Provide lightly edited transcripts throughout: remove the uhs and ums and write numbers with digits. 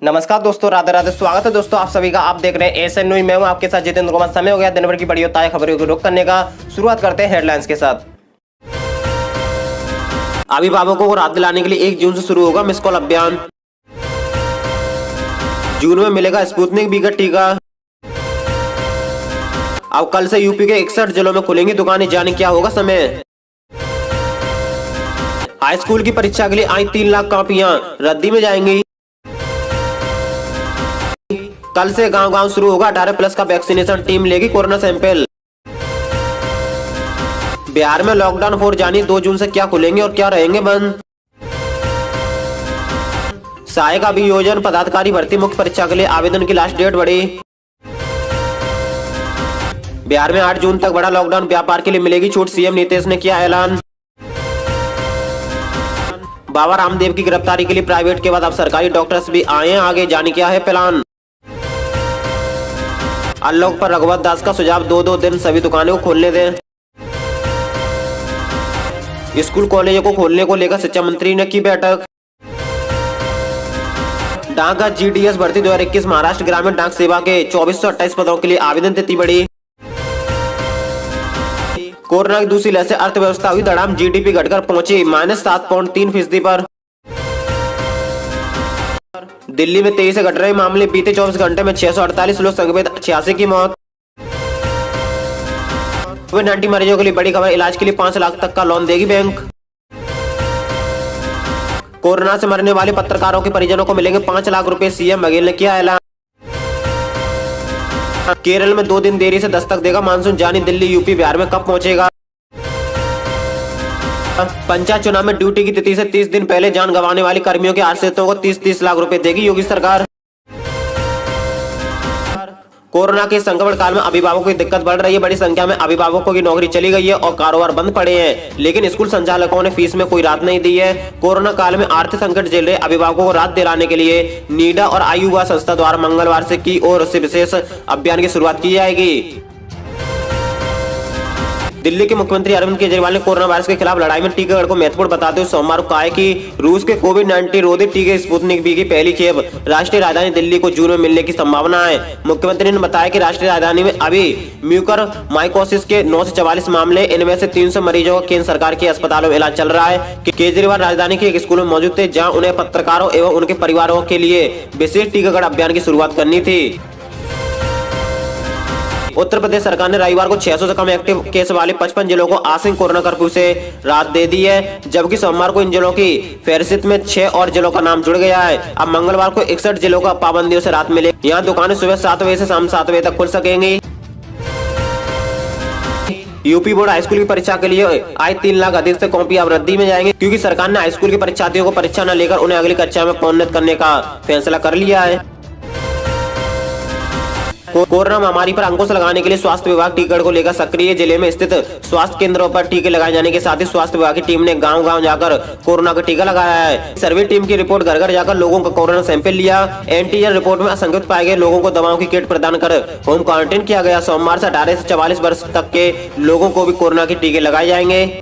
नमस्कार दोस्तों, राधे राधे। स्वागत है दोस्तों आप सभी का। आप देख रहे हैं एएसएन न्यूज। मैं हूं आपके साथ जितेंद्र कुमार। समय हो गया दिन भर की बड़ी और ताज़ा खबरों को रुख करने का। शुरुआत करते हैं हेडलाइंस के साथ। अभिभावकों को राहत दिलाने के लिए 1 जून से शुरू होगा मिस कॉल अभियान। जून में मिलेगा स्पुतनिक वी का टीका। अब कल से यूपी के 61 जिलों में खुलेंगी दुकानें। जाने क्या होगा समय। हाई स्कूल की परीक्षा के लिए आई 3 लाख कॉपियां रद्दी में जाएंगी। कल से गांव-गांव शुरू होगा 18+ का वैक्सीनेशन। टीम लेगी कोरोना सैंपल। बिहार में लॉकडाउन 4 जानी 2 जून से क्या खुलेंगे और क्या रहेंगे बंद। सहायक अभियोजन पदाधिकारी भर्ती मुख्य परीक्षा के लिए आवेदन की लास्ट डेट बढ़ी। बिहार में 8 जून तक बड़ा लॉकडाउन। व्यापार के लिए मिलेगी छूट। सीएम नीतीश ने किया ऐलान। बाबा रामदेव की गिरफ्तारी के लिए प्राइवेट के बाद अब सरकारी डॉक्टर्स भी आए हैं आगे। जाने क्या है प्लान। अनलॉक पर रघुवंश दास का सुझाव 2-2 दिन सभी दुकानों को खोलने दें। स्कूल कॉलेजों को खोलने को लेकर शिक्षा मंत्री ने की बैठक। डाक जीडीएस भर्ती 2021 महाराष्ट्र ग्रामीण डाक सेवा के 2428 पदों के लिए आवेदन तिथि बढ़ी। कोरोना की दूसरी लहर से अर्थव्यवस्था हुई धड़ाम। जीडीपी घटकर पहुंची -7.3% पर। दिल्ली में तेजी से घट रहे मामले। बीते 24 घंटे में 648 लोग संक्रमित, 86 की मौत। कोविड-19 मरीजों के लिए बड़ी खबर। इलाज के लिए 5 लाख तक का लोन देगी बैंक। कोरोना से मरने वाले पत्रकारों के परिजनों को मिलेंगे 5 लाख रुपए। सीएम बघेल ने किया ऐलान। केरल में 2 दिन देरी से दस्तक देगा मानसून। जानी दिल्ली यूपी बिहार में कब पहुंचेगा। पंचायत चुनाव में ड्यूटी की तिथि से 30 दिन पहले जान गंवाने वाले कर्मियों के आश्रितों को 30-30 लाख रुपए देगी योगी सरकार। कोरोना के संक्रमण काल में अभिभावकों की दिक्कत बढ़ रही है। बड़ी संख्या में अभिभावकों की नौकरी चली गई है और कारोबार बंद पड़े हैं, लेकिन स्कूल संचालकों ने फीस में कोई राहत नहीं दी है। कोरोना काल में आर्थिक संकट झेल रहे अभिभावकों को राहत दिलाने के लिए नीडा और आयुवा संस्था द्वारा मंगलवार से की ओर से विशेष अभियान की शुरुआत की जाएगी। दिल्ली के मुख्यमंत्री अरविंद केजरीवाल ने कोरोना वायरस के खिलाफ लड़ाई में टीकाकरण को महत्वपूर्ण बताते हुए सोमवार को कहा कि रूस के कोविड-19 रोधी टीके स्पुतनिक वी की पहली खेप राष्ट्रीय राजधानी दिल्ली को जून में मिलने की संभावना है। मुख्यमंत्री ने बताया कि राष्ट्रीय राजधानी में अभी म्यूकर माइकोसिस के 944 मामले, इनमें से 300 मरीजों का केंद्र सरकार के अस्पतालों में इलाज चल रहा है। केजरीवाल राजधानी के एक स्कूल में मौजूद थे, जहाँ उन्हें पत्रकारों एवं उनके परिवारों के लिए विशेष टीकाकरण अभियान की शुरुआत करनी थी। उत्तर प्रदेश सरकार ने रविवार को 600 से कम एक्टिव केस वाले 55 जिलों को आंशिक कोरोना कर्फ्यू से राहत दे दी है, जबकि सोमवार को इन जिलों की फहरिस्त में 6 और जिलों का नाम जुड़ गया है। अब मंगलवार को 61 जिलों का पाबंदियों से राहत मिलेगी। यहाँ दुकानें सुबह 7 बजे से शाम 7 बजे तक खुल सकेंगी। यूपी बोर्ड हाईस्कूल की परीक्षा के लिए आई 3 लाख अधिक से कॉपी अब रद्दी में जाएंगे, क्योंकि सरकार ने हाईस्कूल के परीक्षार्थियों को परीक्षा न लेकर उन्हें अगली कक्षा में प्रोन्नत करने का फैसला कर लिया है। कोरोना महामारी पर अंकुश लगाने के लिए स्वास्थ्य विभाग टीकाकरण को लेकर सक्रिय। जिले में स्थित स्वास्थ्य केंद्रों पर टीके लगाए जाने के साथ ही स्वास्थ्य विभाग की टीम ने गांव-गांव जाकर कोरोना का टीका लगाया है। सर्वे टीम की रिपोर्ट घर-घर जाकर लोगों का कोरोना सैंपल लिया। एंटीजन रिपोर्ट में असंगत पाए गए लोगों को दवाओं की किट प्रदान कर होम क्वारंटाइन किया गया। सोमवार से 18 से 44 वर्ष तक के लोगों को भी कोरोना के टीके लगाए जाएंगे।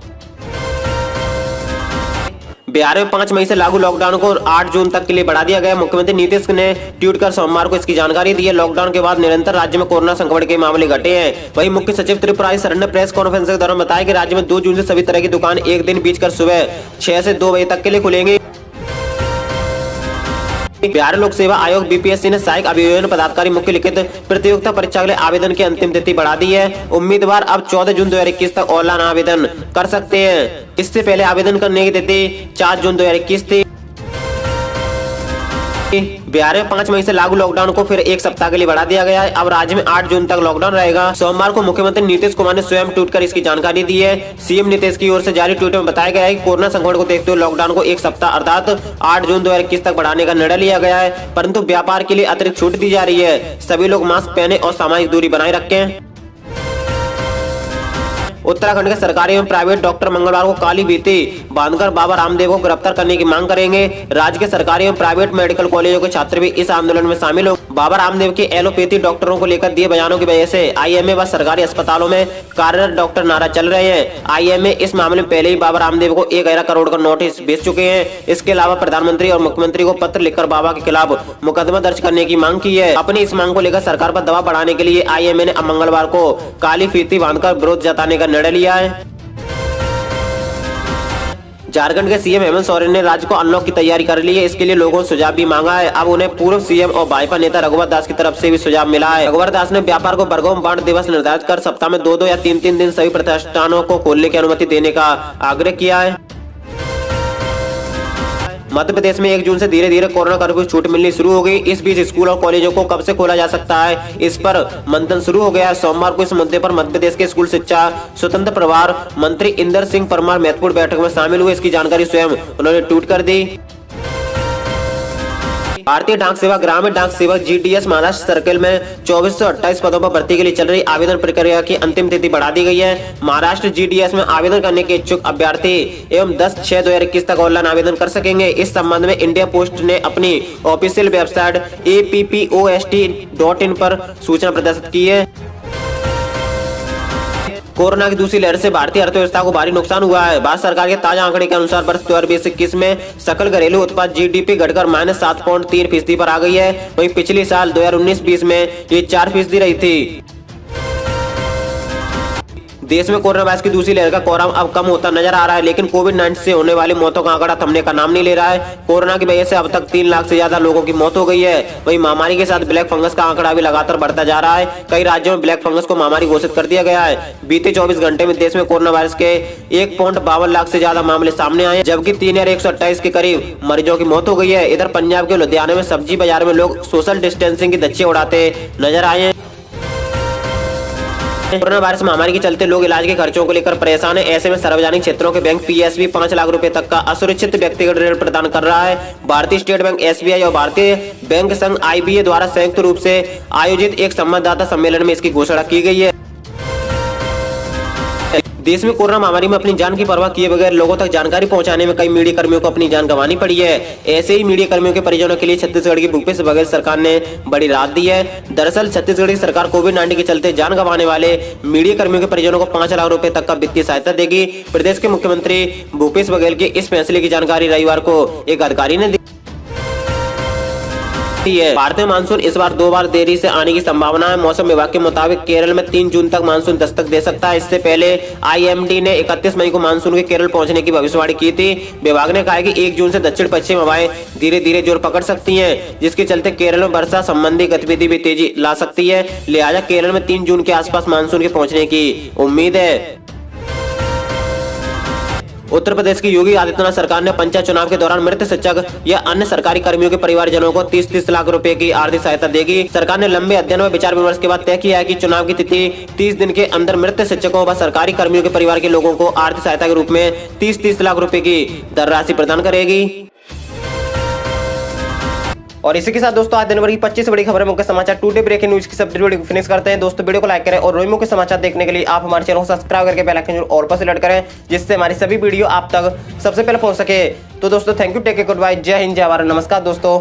बिहार में 5 मई से लागू लॉकडाउन को 8 जून तक के लिए बढ़ा दिया गया। मुख्यमंत्री नीतीश ने ट्वीट कर सोमवार को इसकी जानकारी दी है। लॉकडाउन के बाद निरंतर राज्य में कोरोना संक्रमण के मामले घटे हैं। वहीं मुख्य सचिव त्रिपुरारी शरण ने प्रेस कॉन्फ्रेंस के दौरान बताया कि राज्य में 2 जून से सभी तरह की दुकान एक दिन बीच कर सुबह 6 से 2 बजे तक के लिए खुलेंगी। बिहार लोक सेवा आयोग बीपीएससी ने सहायक अभियोजन पदाधिकारी मुख्य लिखित प्रतियोगिता परीक्षा के लिए आवेदन की अंतिम तिथि बढ़ा दी है। उम्मीदवार अब 14 जून 2021 तक ऑनलाइन आवेदन कर सकते हैं। इससे पहले आवेदन करने की तिथि 4 जून 2021 थी। बिहार में 5 मई से लागू लॉकडाउन को फिर 1 सप्ताह के लिए बढ़ा दिया गया है। अब राज्य में 8 जून तक लॉकडाउन रहेगा। सोमवार को मुख्यमंत्री नीतीश कुमार ने स्वयं ट्वीट कर इसकी जानकारी दी है। सीएम नीतीश की ओर से जारी ट्वीट में बताया गया है कि कोरोना संक्रमण को देखते हुए लॉकडाउन को 1 सप्ताह अर्थात 8 जून 2021 तक बढ़ाने का निर्णय लिया गया है, परंतु व्यापार के लिए अतिरिक्त छूट दी जा रही है। सभी लोग मास्क पहने और सामाजिक दूरी बनाए रखें। उत्तराखंड के सरकारी एवं प्राइवेट डॉक्टर मंगलवार को काली भीति बांधकर बाबा रामदेव को गिरफ्तार करने की मांग करेंगे। राज्य के सरकारी एवं प्राइवेट मेडिकल कॉलेजों के छात्र भी इस आंदोलन में शामिल हो बाबा रामदेव के एलोपैथी डॉक्टरों को लेकर दिए बयानों की वजह से आईएमए व सरकारी अस्पतालों में कार्यरत डॉक्टर नाराज चल रहे हैं। आईएमए इस मामले में पहले ही बाबा रामदेव को 1,000 करोड़ का नोटिस भेज चुके हैं। इसके अलावा प्रधानमंत्री और मुख्यमंत्री को पत्र लिखकर बाबा के खिलाफ मुकदमा दर्ज करने की मांग की है। अपनी इस मांग को लेकर सरकार पर दबाव बढ़ाने के लिए आईएमए ने अब मंगलवार को काली फीती बांधकर विरोध जताने का निर्णय लिया है। झारखंड के सीएम हेमंत सोरेन ने राज्य को अनलॉक की तैयारी कर ली है। इसके लिए लोगों से सुझाव भी मांगा है। अब उन्हें पूर्व सीएम और भाजपा नेता रघुवर दास की तरफ से भी सुझाव मिला है। रघुवर दास ने व्यापार को बरगोम बांट दिवस निर्धारित कर सप्ताह में 2-2 या 3-3 दिन सभी प्रतिष्ठानों को खोलने की अनुमति देने का आग्रह किया है। मध्य प्रदेश में 1 जून से धीरे धीरे कोरोना कर्फ्यू छूट मिलनी शुरू हो गई। इस बीच स्कूल और कॉलेजों को कब से खोला जा सकता है, इस पर मंथन शुरू हो गया है। सोमवार को इस मुद्दे पर मध्य प्रदेश के स्कूल शिक्षा स्वतंत्र प्रभार मंत्री इंदर सिंह परमार महत्वपूर्ण बैठक में शामिल हुए। इसकी जानकारी स्वयं उन्होंने ट्वीट कर दी। भारतीय डाक सेवा ग्रामीण डाक सेवक जीडीएस महाराष्ट्र सर्किल में 2428 पदों पर भर्ती के लिए चल रही आवेदन प्रक्रिया की अंतिम तिथि बढ़ा दी गई है। महाराष्ट्र जीडीएस में आवेदन करने के इच्छुक अभ्यर्थी एवं 10/6/2021 तक ऑनलाइन आवेदन कर सकेंगे। इस संबंध में इंडिया पोस्ट ने अपनी ऑफिशियल वेबसाइट APPOST.in पर सूचना प्रदर्शित की है। कोरोना की दूसरी लहर से भारतीय अर्थव्यवस्था को भारी नुकसान हुआ है। भारत सरकार के ताजा आंकड़े के अनुसार वर्ष 2020-21 में सकल घरेलू उत्पाद जीडीपी घटकर -7.3% पर आ गई है। वहीं पिछले साल 2019-20 में ये 4% रही थी। देश में कोरोना वायरस की दूसरी लहर का कोहराम अब कम होता नजर आ रहा है, लेकिन कोविड-19 से होने वाली मौतों का आंकड़ा थमने का नाम नहीं ले रहा है। कोरोना की वजह से अब तक 3 लाख से ज्यादा लोगों की मौत हो गई है। वहीं महामारी के साथ ब्लैक फंगस का आंकड़ा भी लगातार बढ़ता जा रहा है। कई राज्यों में ब्लैक फंगस को महामारी घोषित कर दिया गया है। बीते 24 घंटे में देश में कोरोना वायरस के 1.52 लाख से ज्यादा मामले सामने आए, जबकि 3,128 के करीब मरीजों की मौत हो गई है। इधर पंजाब के लुधियाना में सब्जी बाजार में लोग सोशल डिस्टेंसिंग की धज्जियां उड़ाते नजर आए हैं। कोरोना वायरस महामारी के चलते लोग इलाज के खर्चों को लेकर परेशान है। ऐसे में सार्वजनिक क्षेत्रों के बैंक PSB 5 लाख रुपए तक का असुरक्षित व्यक्तिगत ऋण प्रदान कर रहा है। भारतीय स्टेट बैंक SBI और भारतीय बैंक संघ IBA द्वारा संयुक्त रूप से आयोजित एक संवाददाता सम्मेलन में इसकी घोषणा की गई है। देश में कोरोना महामारी में अपनी जान की परवाह किए बगैर लोगों तक जानकारी पहुंचाने में कई मीडिया कर्मियों को अपनी जान गंवानी पड़ी है। ऐसे ही मीडिया कर्मियों के परिजनों के लिए छत्तीसगढ़ की भूपेश बघेल सरकार ने बड़ी राहत दी है। दरअसल छत्तीसगढ़ की सरकार कोविड-19 के चलते जान गंवाने वाले मीडिया कर्मियों के परिजनों को 5 लाख रुपए तक का वित्तीय सहायता देगी। प्रदेश के मुख्यमंत्री भूपेश बघेल के इस फैसले की जानकारी रविवार को एक अधिकारी ने दी है। भारत में मानसून इस बार 2 बार देरी से आने की संभावना है। मौसम विभाग के मुताबिक केरल में 3 जून तक मानसून दस्तक दे सकता है। इससे पहले IMD ने 31 मई को मानसून के केरल पहुंचने की भविष्यवाणी की थी। विभाग ने कहा है कि 1 जून से दक्षिण पश्चिम हवाएं धीरे धीरे जोर पकड़ सकती हैं, जिसके चलते केरल में वर्षा संबंधी गतिविधि भी तेजी ला सकती है। लिहाजा केरल में 3 जून के आसपास मानसून के पहुंचने की उम्मीद है। उत्तर प्रदेश की योगी आदित्यनाथ सरकार ने पंचायत चुनाव के दौरान मृत शिक्षक या अन्य सरकारी कर्मियों के परिवारजनों को 30-30 लाख रुपए की आर्थिक सहायता देगी। सरकार ने लंबे अध्ययन व विचार विमर्श के बाद तय किया है कि चुनाव की तिथि 30 दिन के अंदर मृत शिक्षकों व सरकारी कर्मियों के परिवार के लोगों को आर्थिक सहायता के रूप में 30-30 लाख रुपए की धनराशि प्रदान करेगी। और इसी के साथ दोस्तों आज दिन भर की 25 से बड़ी खबरें मुख्य समाचार टुडे ब्रेकिंग न्यूज की सब वीडियो फिनिश करते हैं। दोस्तों वीडियो को लाइक करें और रोज मुख्य समाचार देखने के लिए आप हमारे चैनल को सब्सक्राइब करके बेल आइकन और पर सेलेक्ट करें, जिससे हमारी सभी वीडियो आप तक सबसे पहले पहुंच सके। तो दोस्तों thank you, take care, good bye, जय हिंद, जय भारत, नमस्कार दोस्तों।